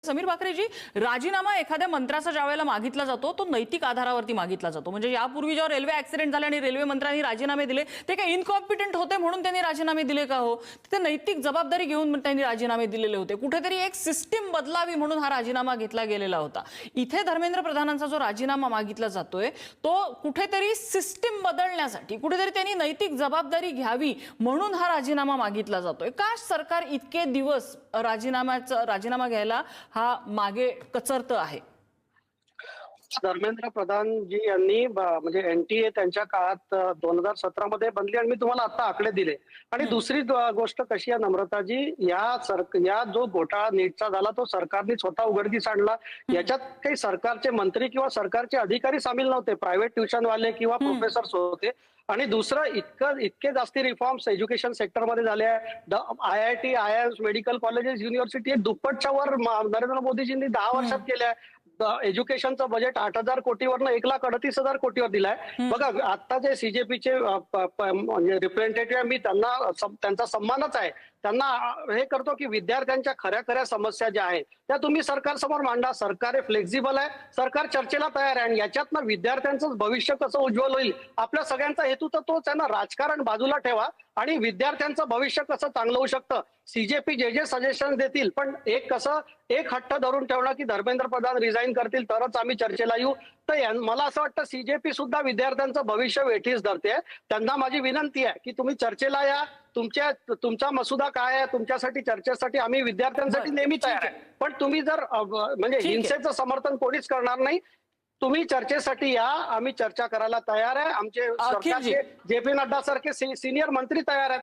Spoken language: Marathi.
समीर बाकरेजी, राजीनामा एखाद्या मंत्र्याचा ज्या वेळेला मागितला जातो तो नैतिक आधारावरती मागितला जातो। म्हणजे यापूर्वी जेव्हा रेल्वे ऍक्सिडेंट झाले आणि रेल्वे मंत्र्यांनी राजीनामे दिले ते काही इनकॉम्पिटंट होते म्हणून त्यांनी राजीनामे दिले का हो? ते नैतिक जबाबदारी घेऊन त्यांनी राजीनामे दिलेले होते। कुठेतरी एक सिस्टीम बदलावी म्हणून हा राजीनामा घेतला गेलेला होता। इथे धर्मेंद्र प्रधानांचा जो राजीनामा मागितला जातोय तो कुठेतरी सिस्टीम बदलण्यासाठी, कुठेतरी त्यांनी नैतिक जबाबदारी घ्यावी म्हणून हा राजीनामा मागितला जातोय। का सरकार इतके दिवस राजीनामा घ्यायला हा मागे कचरत आहे? धर्मेंद्र प्रधानजी यांनी म्हणजे एनटीए त्यांच्या काळात 2017 मध्ये बनली आणि मी तुम्हाला आता आकडे दिले। आणि दुसरी गोष्ट कशी आहे नम्रताजी, या जो घोटाळा नीटचा झाला तो सरकारने स्वतः उघडकीस आणला। याच्यात काही सरकारचे मंत्री किंवा सरकारचे अधिकारी सामील नव्हते, प्रायव्हेट ट्युशन वाले किंवा प्रोफेसर्स होते। आणि दुसरं इतके जास्ती रिफॉर्म्स एज्युकेशन सेक्टरमध्ये झाले आहे। IIT, IIMs, medical colleges, university दुप्पटच्या वर नरेंद्र मोदीजींनी 10 वर्षात केल्या। एज्युकेशनचं बजेट 8,000 कोटीवरनं 1,38,000 कोटीवर दिलाय। बघा आता जे सीजेपीचे म्हणजे रिप्रेझेंटेटिव्ह, मी त्यांचा सन्मानच आहे, त्यांना हे करतो की विद्यार्थ्यांच्या खऱ्या समस्या ज्या आहेत त्या तुम्ही सरकारसमोर मांडा। सरकार हे फ्लेक्झिबल आहे, सरकार चर्चेला तयार आहे आणि याच्यातनं विद्यार्थ्यांचं भविष्य कसं उज्ज्वल होईल आपल्या सगळ्यांचा हेतू तर तोच आहे ना। राजकारण बाजूला ठेवा आणि विद्यार्थ्यांचं भविष्य कसं चांगलं होऊ शकतं। सीजेपी जे सजेशन देतील, पण एक हट्ट धरून ठेवणं की धर्मेंद्र प्रधान रिझाईन करतील तरच आम्ही चर्चेला येऊ, तर मला असं वाटतं सीजेपी सुद्धा विद्यार्थ्यांचं भविष्य वेठीस धरते। त्यांना माझी विनंती आहे की तुम्ही चर्चेला या, तुमचा मसुदा काय आहे, तुमच्यासाठी चर्चेसाठी आम्ही विद्यार्थ्यांसाठी नेहमी तयार आहे। पण तुम्ही जर म्हणजे हिंसेचं समर्थन कोणीच करणार नाही, तुम्ही चर्चेसाठी या, आम्ही चर्चा करायला तयार आहे। आमचे सरकारचे JP नड्डा सारखे सिनियर मंत्री तयार आहेत,